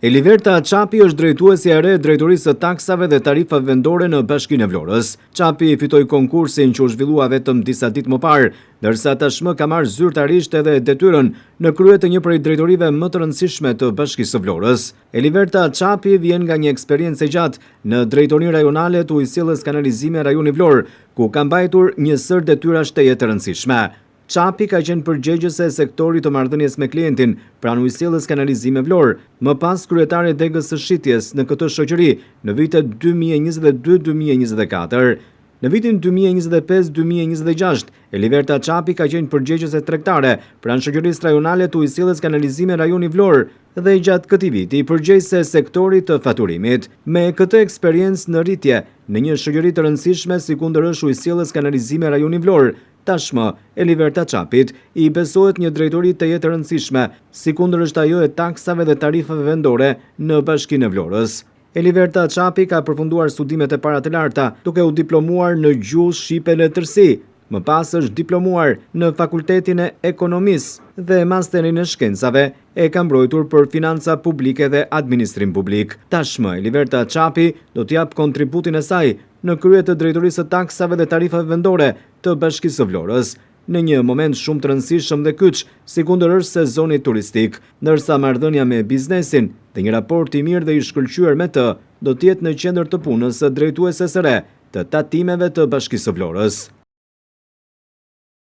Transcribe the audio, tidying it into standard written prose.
Eliverta Çapi është drejtuesja e re e drejtorisë së taksave dhe tarifave vendore në Bashkinë e Vlorës. Çapi fitoi konkursin që u zhvillua vetëm disa ditë më parë, ndërsa tashmë ka marrë zyrtarisht edhe detyrën në krye të një prej drejtorive më të rëndësishme të Bashkisë së Vlorës. Eliverta Çapi vjen nga një eksperiencë e gjatë në drejtorinë rajonale të ujësjelljes kanalizimi rajoni Vlorë, ku ka mbajtur një sër detyra shteje të rëndësishme. Çapi ka qenë përgjegjëse e sektorit të marrëdhënies me klientin pranë ujësjelljes kanalizimi Vlorë, më pas kryetare degës së shitjes në këtë shoqëri në vitet 2022-2024. Në vitin 2025-2026, Eliverta Çapi ka qenë përgjegjëse tregtare pranë shoqërisë rajonale të ujësjelljes kanalizimi rajoni Vlorë dhe gjatë këtij viti përgjegjëse e sektorit të faturimit. Me këtë eksperiencë në rritje në një shoqëri të rëndësishme si kundër është ujësjelljes kanalizimi rajoni Vlorë, tashmë Eliverta Çapit i besohet një drejtori të jetë rëndësishme, si kundër është ajo e taksave dhe tarifave vendore në Bashkinë e Vlorës. Eliverta Çapi ka përfunduar studimet e para të larta, duke u diplomuar në gjuhë shqipe letërsi. Më pas është diplomuar në Fakultetin e Ekonomisë dhe masterin e shkencave e ka mbrojtur për financa publike dhe administrim publik. Tashmë Eliverta Çapi do të jap kontributin e saj në krye të drejtorisë së taksave dhe tarifave vendore të Bashkisë së Vlorës, në një moment shumë të rëndësishëm dhe kyç, si kundër është sezoni turistik, ndërsa marrëdhënia me biznesin dhe një raport i mirë dhe i shkëlqyer me të do të jetë në qendër të punës së drejtueses së re të tatimeve të Bashkisë së Vlorës.